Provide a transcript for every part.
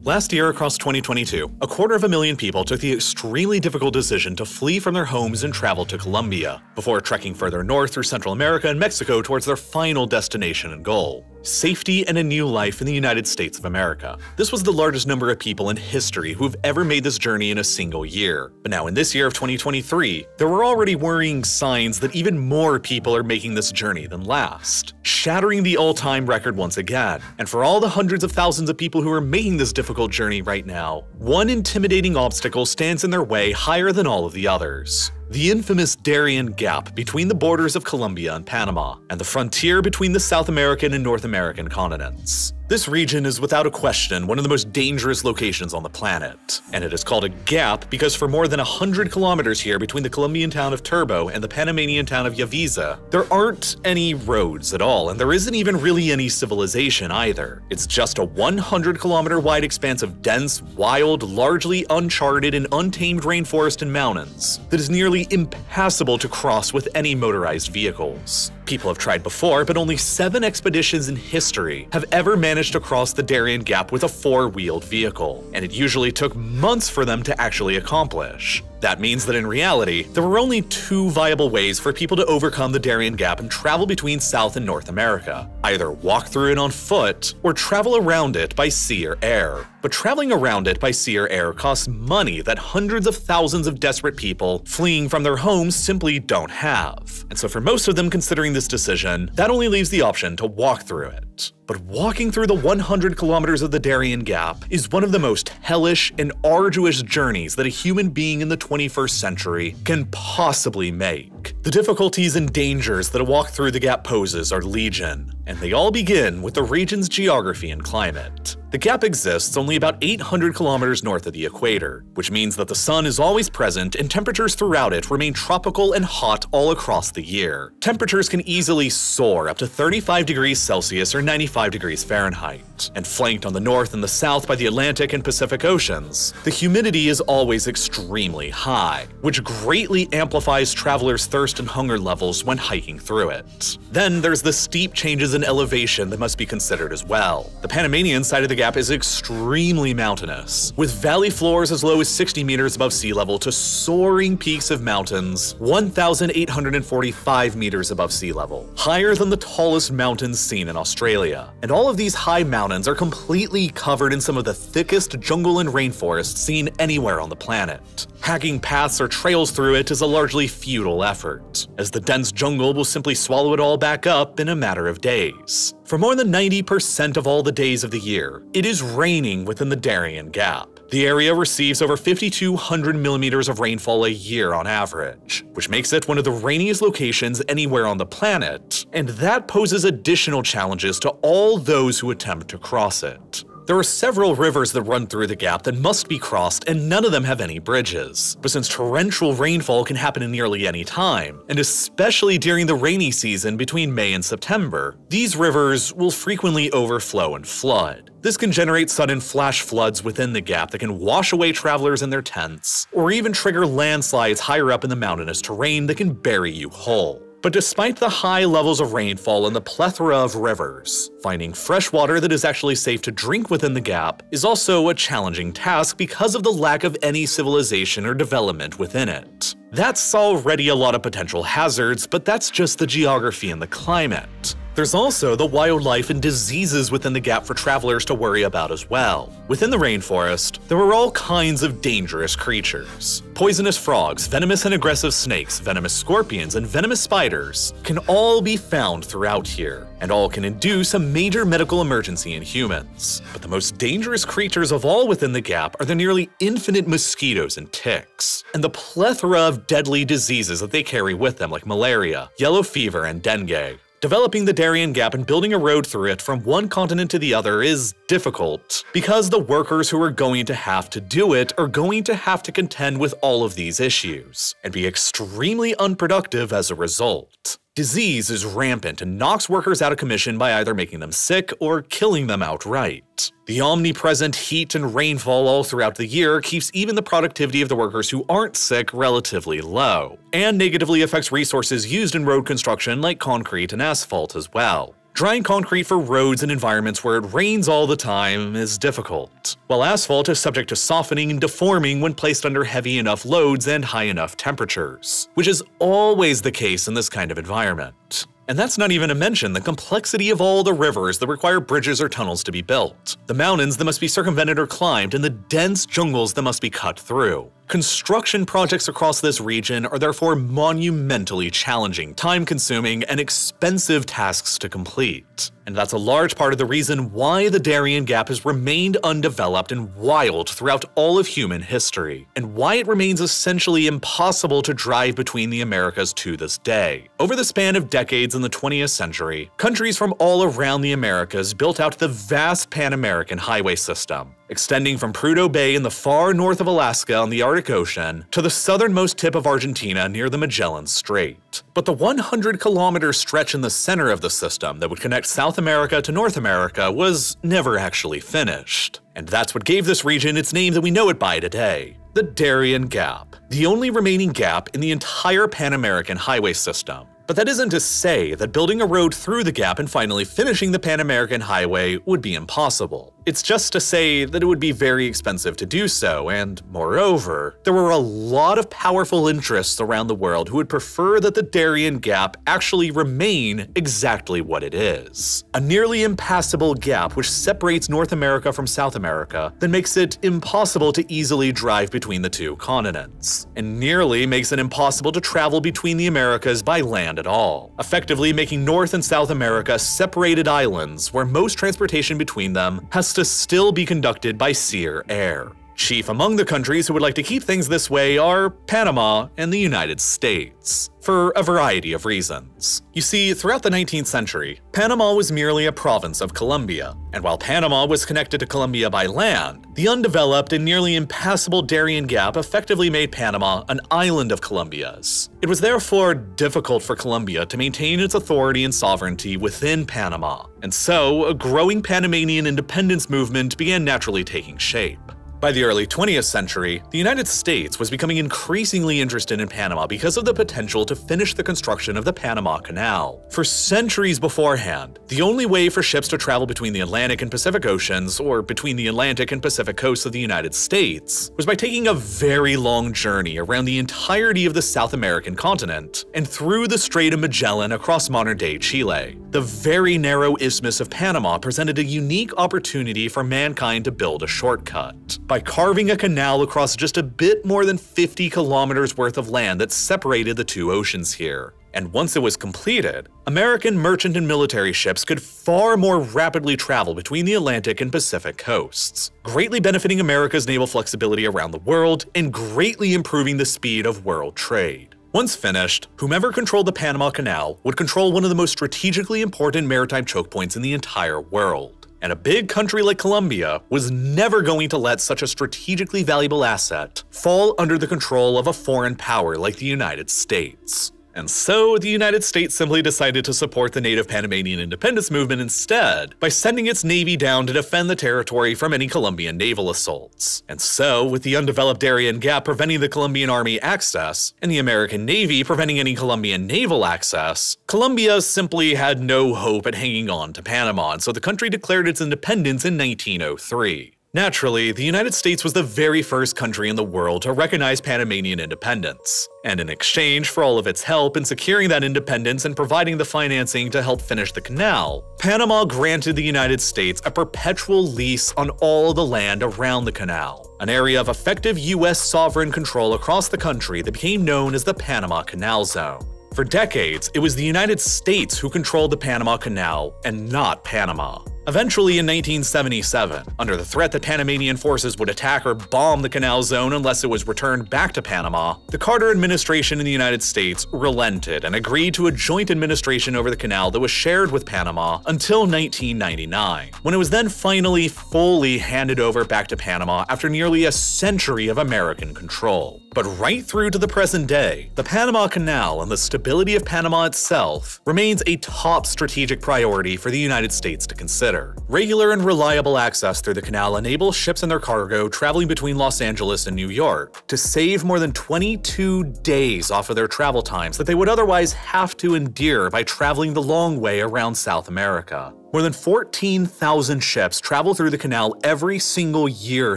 Last year across 2022, 250,000 people took the extremely difficult decision to flee from their homes and travel to Colombia, before trekking further north through Central America and Mexico towards their final destination and goal: safety and a new life in the United States of America. This was the largest number of people in history who have ever made this journey in a single year. But now in this year of 2023, there were already worrying signs that even more people are making this journey than last, shattering the all-time record once again. And for all the hundreds of thousands of people who are making this difficult journey right now, one intimidating obstacle stands in their way higher than all of the others: the infamous Darien Gap between the borders of Colombia and Panama, and the frontier between the South American and North American continents. This region is without a question one of the most dangerous locations on the planet, and it is called a gap because for more than 100 kilometers here between the Colombian town of Turbo and the Panamanian town of Yaviza, there aren't any roads at all, and there isn't even really any civilization either. It's just a 100-kilometer wide expanse of dense, wild, largely uncharted and untamed rainforest and mountains that is nearly impassable to cross with any motorized vehicles. People have tried before, but only 7 expeditions in history have ever managed to cross the Darien Gap with a 4-wheeled vehicle, and it usually took months for them to actually accomplish. That means that in reality, there were only 2 viable ways for people to overcome the Darien Gap and travel between South and North America: either walk through it on foot, or travel around it by sea or air. But traveling around it by sea or air costs money that hundreds of thousands of desperate people fleeing from their homes simply don't have. And so for most of them considering this decision, that only leaves the option to walk through it. But walking through the 100 kilometers of the Darien Gap is one of the most hellish and arduous journeys that a human being in the 21st century can possibly make. The difficulties and dangers that a walk through the gap poses are legion, and they all begin with the region's geography and climate. The gap exists only about 800 kilometers north of the equator, which means that the sun is always present and temperatures throughout it remain tropical and hot all across the year. Temperatures can easily soar up to 35 degrees Celsius or 95 degrees Fahrenheit, and flanked on the north and the south by the Atlantic and Pacific Oceans, the humidity is always extremely high, which greatly amplifies travelers' thirst and hunger levels when hiking through it. Then there's the steep changes in elevation that must be considered as well. The Panamanian side of the gap is extremely mountainous, with valley floors as low as 60 meters above sea level to soaring peaks of mountains 1,845 meters above sea level, higher than the tallest mountains seen in Australia. And all of these high mountains are completely covered in some of the thickest jungle and rainforest seen anywhere on the planet. Hacking paths or trails through it is a largely futile effort, as the dense jungle will simply swallow it all back up in a matter of days. For more than 90% of all the days of the year, it is raining within the Darien Gap. The area receives over 5,200 millimeters of rainfall a year on average, which makes it one of the rainiest locations anywhere on the planet, and that poses additional challenges to all those who attempt to cross it. There are several rivers that run through the gap that must be crossed, and none of them have any bridges. But since torrential rainfall can happen in nearly any time, and especially during the rainy season between May and September, these rivers will frequently overflow and flood. This can generate sudden flash floods within the gap that can wash away travelers in their tents, or even trigger landslides higher up in the mountainous terrain that can bury you whole. But despite the high levels of rainfall and the plethora of rivers, finding fresh water that is actually safe to drink within the gap is also a challenging task because of the lack of any civilization or development within it. That's already a lot of potential hazards, but that's just the geography and the climate. There's also the wildlife and diseases within the gap for travelers to worry about as well. Within the rainforest, there are all kinds of dangerous creatures. Poisonous frogs, venomous and aggressive snakes, venomous scorpions, and venomous spiders can all be found throughout here, and all can induce a major medical emergency in humans. But the most dangerous creatures of all within the gap are the nearly infinite mosquitoes and ticks, and the plethora of deadly diseases that they carry with them like malaria, yellow fever, and dengue. Developing the Darien Gap and building a road through it from one continent to the other is difficult, because the workers who are going to have to do it are going to have to contend with all of these issues, and be extremely unproductive as a result. Disease is rampant and knocks workers out of commission by either making them sick or killing them outright. The omnipresent heat and rainfall all throughout the year keeps even the productivity of the workers who aren't sick relatively low, and negatively affects resources used in road construction like concrete and asphalt as well. Drying concrete for roads and environments where it rains all the time is difficult, while asphalt is subject to softening and deforming when placed under heavy enough loads and high enough temperatures, which is always the case in this kind of environment. And that's not even to mention the complexity of all the rivers that require bridges or tunnels to be built, the mountains that must be circumvented or climbed, and the dense jungles that must be cut through. Construction projects across this region are therefore monumentally challenging, time-consuming, and expensive tasks to complete. And that's a large part of the reason why the Darien Gap has remained undeveloped and wild throughout all of human history, and why it remains essentially impossible to drive between the Americas to this day. Over the span of decades in the 20th century, countries from all around the Americas built out the vast Pan-American highway system, extending from Prudhoe Bay in the far north of Alaska on the Arctic Ocean to the southernmost tip of Argentina near the Magellan Strait. But the 100-kilometer stretch in the center of the system that would connect South America to North America was never actually finished. And that's what gave this region its name that we know it by today: the Darien Gap, the only remaining gap in the entire Pan-American highway system. But that isn't to say that building a road through the gap and finally finishing the Pan-American Highway would be impossible. It's just to say that it would be very expensive to do so, and moreover, there were a lot of powerful interests around the world who would prefer that the Darien Gap actually remain exactly what it is: a nearly impassable gap which separates North America from South America, that makes it impossible to easily drive between the two continents, and nearly makes it impossible to travel between the Americas by land at all, effectively making North and South America separated islands where most transportation between them has to still be conducted by sea or air. Chief among the countries who would like to keep things this way are Panama and the United States, for a variety of reasons. You see, throughout the 19th century, Panama was merely a province of Colombia, and while Panama was connected to Colombia by land, the undeveloped and nearly impassable Darien Gap effectively made Panama an island of Colombia's. It was therefore difficult for Colombia to maintain its authority and sovereignty within Panama, and so a growing Panamanian independence movement began naturally taking shape. By the early 20th century, the United States was becoming increasingly interested in Panama because of the potential to finish the construction of the Panama Canal. For centuries beforehand, the only way for ships to travel between the Atlantic and Pacific Oceans, or between the Atlantic and Pacific coasts of the United States, was by taking a very long journey around the entirety of the South American continent and through the Strait of Magellan across modern-day Chile. The very narrow Isthmus of Panama presented a unique opportunity for mankind to build a shortcut by carving a canal across just a bit more than 50 kilometers worth of land that separated the two oceans here. And once it was completed, American merchant and military ships could far more rapidly travel between the Atlantic and Pacific coasts, greatly benefiting America's naval flexibility around the world and greatly improving the speed of world trade. Once finished, whomever controlled the Panama Canal would control one of the most strategically important maritime choke points in the entire world. And a big country like Colombia was never going to let such a strategically valuable asset fall under the control of a foreign power like the United States. And so the United States simply decided to support the native Panamanian independence movement instead by sending its navy down to defend the territory from any Colombian naval assaults. And so, with the undeveloped Darien Gap preventing the Colombian army access, and the American Navy preventing any Colombian naval access, Colombia simply had no hope at hanging on to Panama, and so the country declared its independence in 1903. Naturally, the United States was the very first country in the world to recognize Panamanian independence, and in exchange for all of its help in securing that independence and providing the financing to help finish the canal, Panama granted the United States a perpetual lease on all the land around the canal, an area of effective US sovereign control across the country that became known as the Panama Canal Zone. For decades, it was the United States who controlled the Panama Canal and not Panama. Eventually, in 1977, under the threat that Panamanian forces would attack or bomb the Canal Zone unless it was returned back to Panama, the Carter administration in the United States relented and agreed to a joint administration over the canal that was shared with Panama until 1999, when it was then finally fully handed over back to Panama after nearly a century of American control. But right through to the present day, the Panama Canal and the stability of Panama itself remains a top strategic priority for the United States to consider. Regular and reliable access through the canal enables ships and their cargo traveling between Los Angeles and New York to save more than 22 days off of their travel times that they would otherwise have to endure by traveling the long way around South America. More than 14,000 ships travel through the canal every single year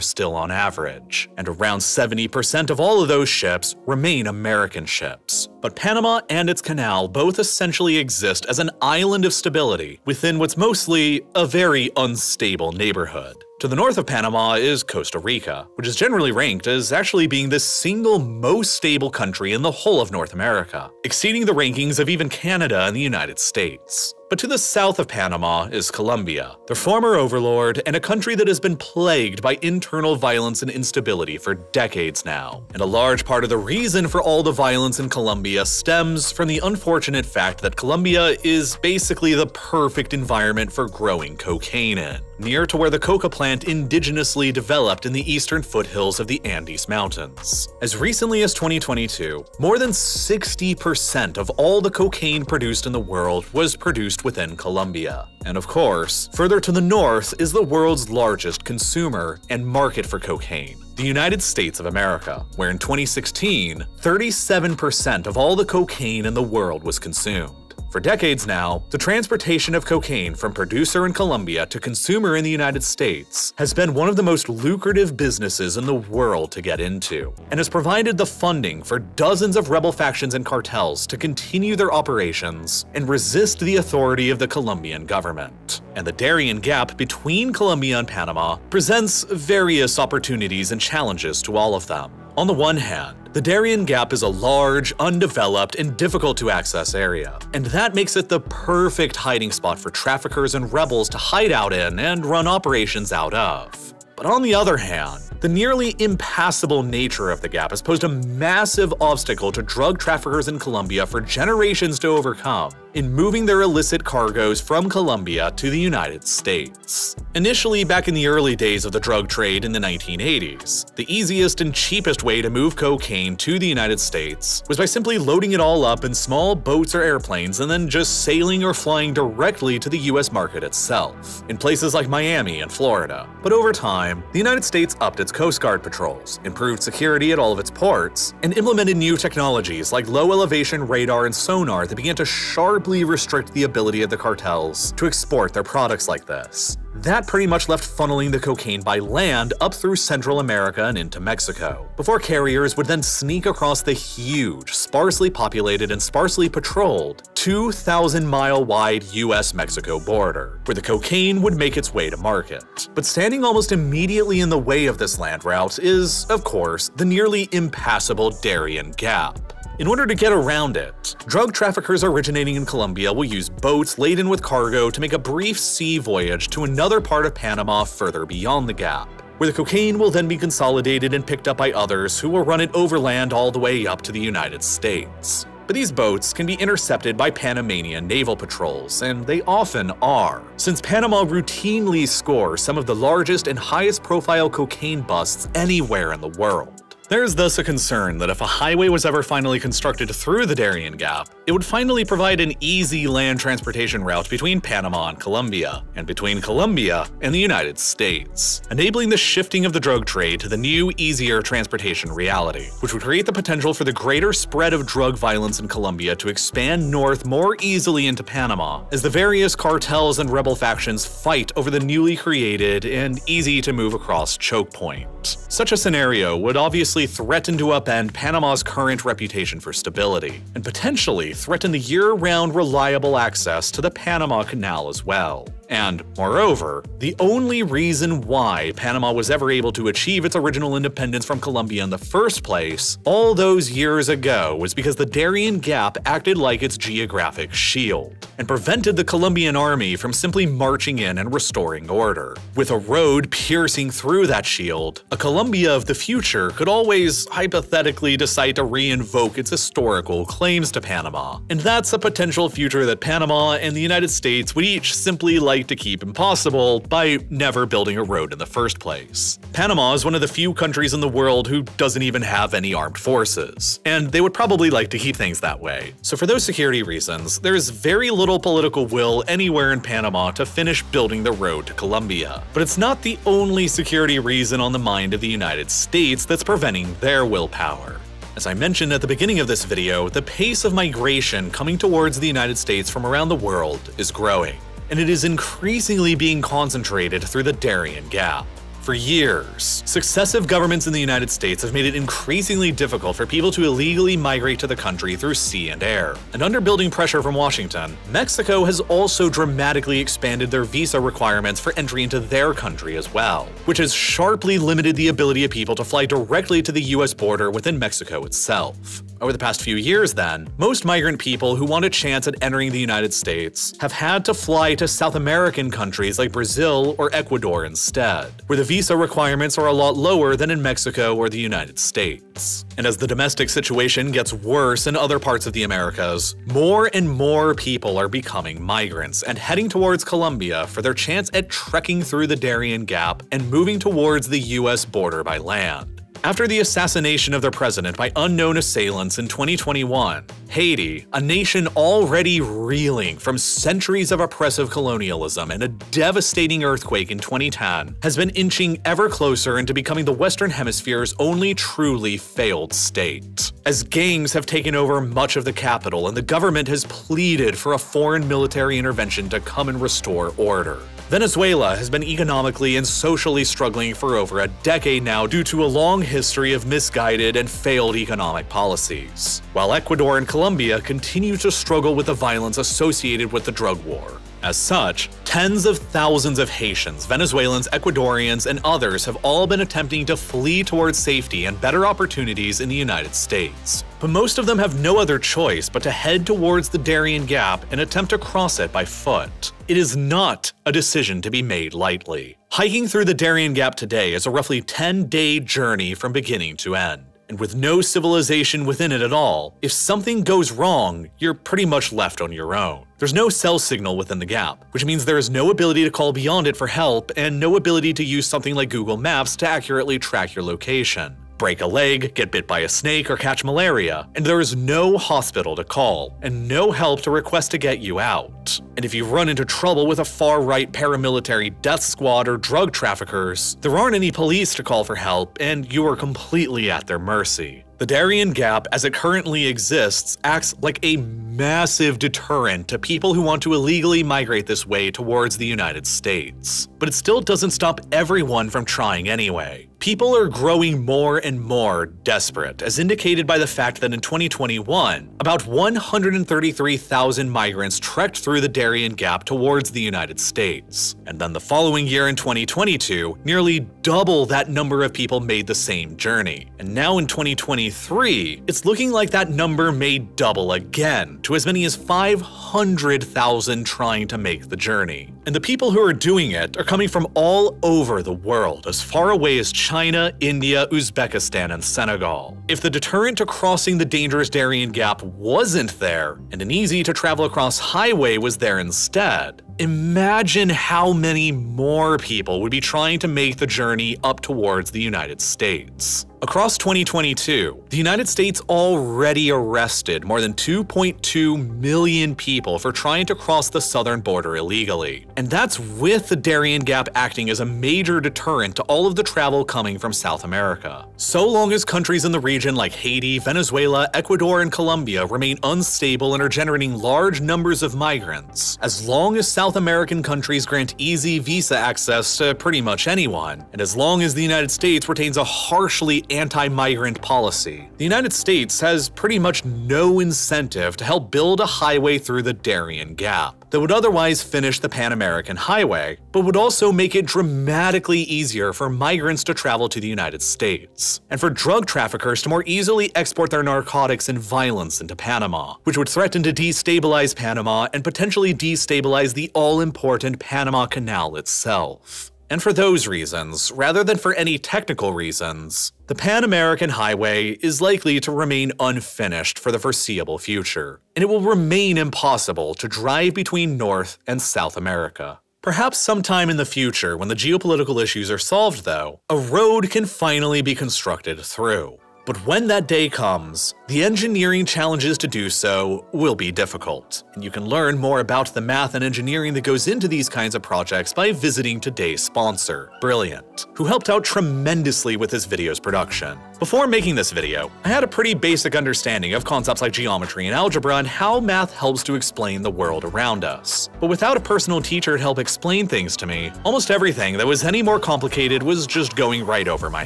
still on average, and around 70% of all of those ships remain American ships. But Panama and its canal both essentially exist as an island of stability within what's mostly a very unstable neighborhood. To the north of Panama is Costa Rica, which is generally ranked as actually being the single most stable country in the whole of North America, exceeding the rankings of even Canada and the United States. But to the south of Panama is Colombia, their former overlord, and a country that has been plagued by internal violence and instability for decades now. And a large part of the reason for all the violence in Colombia stems from the unfortunate fact that Colombia is basically the perfect environment for growing cocaine in, near to where the coca plant indigenously developed in the eastern foothills of the Andes Mountains. As recently as 2022, more than 60% of all the cocaine produced in the world was produced within Colombia. And of course, further to the north is the world's largest consumer and market for cocaine, the United States of America, where in 2016, 37% of all the cocaine in the world was consumed. For decades now, the transportation of cocaine from producer in Colombia to consumer in the United States has been one of the most lucrative businesses in the world to get into, and has provided the funding for dozens of rebel factions and cartels to continue their operations and resist the authority of the Colombian government. And the Darien Gap between Colombia and Panama presents various opportunities and challenges to all of them. On the one hand, the Darien Gap is a large, undeveloped, and difficult to access area, and that makes it the perfect hiding spot for traffickers and rebels to hide out in and run operations out of. But on the other hand, the nearly impassable nature of the gap has posed a massive obstacle to drug traffickers in Colombia for generations to overcome in moving their illicit cargoes from Colombia to the United States. Initially, back in the early days of the drug trade in the 1980s, the easiest and cheapest way to move cocaine to the United States was by simply loading it all up in small boats or airplanes and then just sailing or flying directly to the US market itself, in places like Miami and Florida. But over time, the United States upped its Coast Guard patrols, improved security at all of its ports, and implemented new technologies like low-elevation radar and sonar that began to sharply restrict the ability of the cartels to export their products like this. That pretty much left funneling the cocaine by land up through Central America and into Mexico, before carriers would then sneak across the huge, sparsely populated and sparsely patrolled 2,000-mile-wide US-Mexico border, where the cocaine would make its way to market. But standing almost immediately in the way of this land route is, of course, the nearly impassable Darien Gap. In order to get around it, drug traffickers originating in Colombia will use boats laden with cargo to make a brief sea voyage to another part of Panama further beyond the gap, where the cocaine will then be consolidated and picked up by others who will run it overland all the way up to the United States. But these boats can be intercepted by Panamanian naval patrols, and they often are, since Panama routinely scores some of the largest and highest profile cocaine busts anywhere in the world. There's thus a concern that if a highway was ever finally constructed through the Darien Gap, it would finally provide an easy land transportation route between Panama and Colombia, and between Colombia and the United States, enabling the shifting of the drug trade to the new, easier transportation reality, which would create the potential for the greater spread of drug violence in Colombia to expand north more easily into Panama, as the various cartels and rebel factions fight over the newly created and easy-to-move-across choke point. Such a scenario would obviously threaten to upend Panama's current reputation for stability, and potentially threaten the year-round reliable access to the Panama Canal as well. And, moreover, the only reason why Panama was ever able to achieve its original independence from Colombia in the first place, all those years ago, was because the Darien Gap acted like its geographic shield, and prevented the Colombian army from simply marching in and restoring order. With a road piercing through that shield, a Colombia of the future could always hypothetically decide to re-invoke its historical claims to Panama, and that's a potential future that Panama and the United States would each simply like like to keep impossible by never building a road in the first place. Panama is one of the few countries in the world who doesn't even have any armed forces, and they would probably like to keep things that way. So for those security reasons, there's very little political will anywhere in Panama to finish building the road to Colombia. But it's not the only security reason on the mind of the United States that's preventing their willpower. As I mentioned at the beginning of this video, the pace of migration coming towards the United States from around the world is growing, and it is increasingly being concentrated through the Darien Gap. For years, successive governments in the United States have made it increasingly difficult for people to illegally migrate to the country through sea and air. And under building pressure from Washington, Mexico has also dramatically expanded their visa requirements for entry into their country as well, which has sharply limited the ability of people to fly directly to the US border within Mexico itself. Over the past few years then, most migrant people who want a chance at entering the United States have had to fly to South American countries like Brazil or Ecuador instead, where the visa requirements are a lot lower than in Mexico or the United States. And as the domestic situation gets worse in other parts of the Americas, more and more people are becoming migrants and heading towards Colombia for their chance at trekking through the Darien Gap and moving towards the US border by land. After the assassination of their president by unknown assailants in 2021, Haiti, a nation already reeling from centuries of oppressive colonialism and a devastating earthquake in 2010, has been inching ever closer into becoming the Western Hemisphere's only truly failed state. As gangs have taken over much of the capital and the government has pleaded for a foreign military intervention to come and restore order. Venezuela has been economically and socially struggling for over a decade now due to a long history of misguided and failed economic policies, while Ecuador and Colombia continue to struggle with the violence associated with the drug war. As such, tens of thousands of Haitians, Venezuelans, Ecuadorians, and others have all been attempting to flee towards safety and better opportunities in the United States. But most of them have no other choice but to head towards the Darien Gap and attempt to cross it by foot. It is not a decision to be made lightly. Hiking through the Darien Gap today is a roughly 10-day journey from beginning to end. And with no civilization within it at all, if something goes wrong, you're pretty much left on your own. There's no cell signal within the gap, which means there is no ability to call beyond it for help and no ability to use something like Google Maps to accurately track your location. Break a leg, get bit by a snake, or catch malaria, and there is no hospital to call, and no help to request to get you out. And if you run into trouble with a far-right paramilitary death squad or drug traffickers, there aren't any police to call for help, and you are completely at their mercy. The Darien Gap, as it currently exists, acts like a massive deterrent to people who want to illegally migrate this way towards the United States. But it still doesn't stop everyone from trying anyway. People are growing more and more desperate, as indicated by the fact that in 2021, about 133,000 migrants trekked through the Darien Gap towards the United States. And then the following year in 2022, nearly double that number of people made the same journey. And now in 2023, it's looking like that number may double again, to as many as 500,000 trying to make the journey. And the people who are doing it are coming from all over the world, as far away as China, India, Uzbekistan, and Senegal. If the deterrent to crossing the dangerous Darien Gap wasn't there, and an easy-to-travel-across highway was there instead, imagine how many more people would be trying to make the journey up towards the United States. Across 2022, the United States already arrested more than 2.2 million people for trying to cross the southern border illegally. And that's with the Darien Gap acting as a major deterrent to all of the travel coming from South America. So long as countries in the region like Haiti, Venezuela, Ecuador, and Colombia remain unstable and are generating large numbers of migrants, as long as South American countries grant easy visa access to pretty much anyone, and as long as the United States retains a harshly anti-migrant policy, the United States has pretty much no incentive to help build a highway through the Darien Gap that would otherwise finish the Pan-American Highway, but would also make it dramatically easier for migrants to travel to the United States, and for drug traffickers to more easily export their narcotics and violence into Panama, which would threaten to destabilize Panama and potentially destabilize the all-important Panama Canal itself. And for those reasons, rather than for any technical reasons, the Pan-American Highway is likely to remain unfinished for the foreseeable future, and it will remain impossible to drive between North and South America. Perhaps sometime in the future, when the geopolitical issues are solved though, a road can finally be constructed through. But when that day comes, the engineering challenges to do so will be difficult. And you can learn more about the math and engineering that goes into these kinds of projects by visiting today's sponsor, Brilliant, who helped out tremendously with this video's production. Before making this video, I had a pretty basic understanding of concepts like geometry and algebra and how math helps to explain the world around us. But without a personal teacher to help explain things to me, almost everything that was any more complicated was just going right over my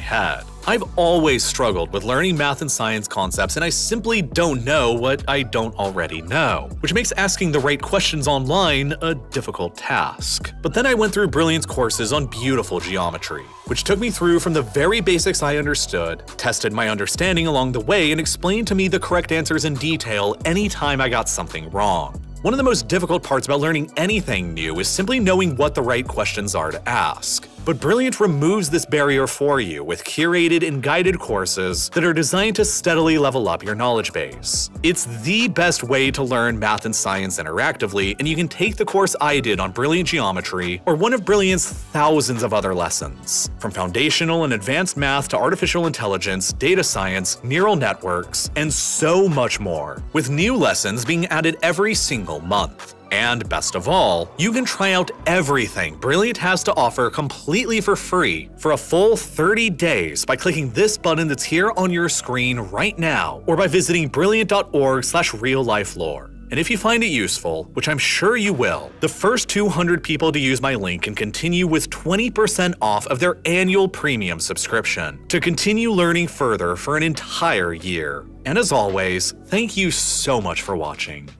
head. I've always struggled with learning math and science concepts, and I simply don't know what I don't already know, which makes asking the right questions online a difficult task. But then I went through Brilliant's courses on beautiful geometry, which took me through from the very basics I understood, tested my understanding along the way, and explained to me the correct answers in detail anytime I got something wrong. One of the most difficult parts about learning anything new is simply knowing what the right questions are to ask. But Brilliant removes this barrier for you with curated and guided courses that are designed to steadily level up your knowledge base. It's the best way to learn math and science interactively, and you can take the course I did on Brilliant Geometry or one of Brilliant's thousands of other lessons. From foundational and advanced math to artificial intelligence, data science, neural networks, and so much more, with new lessons being added every single month. And best of all, you can try out everything Brilliant has to offer completely for free for a full 30 days by clicking this button that's here on your screen right now, or by visiting brilliant.org/real-life-lore. And if you find it useful, which I'm sure you will, the first 200 people to use my link can continue with 20% off of their annual premium subscription to continue learning further for an entire year. And as always, thank you so much for watching.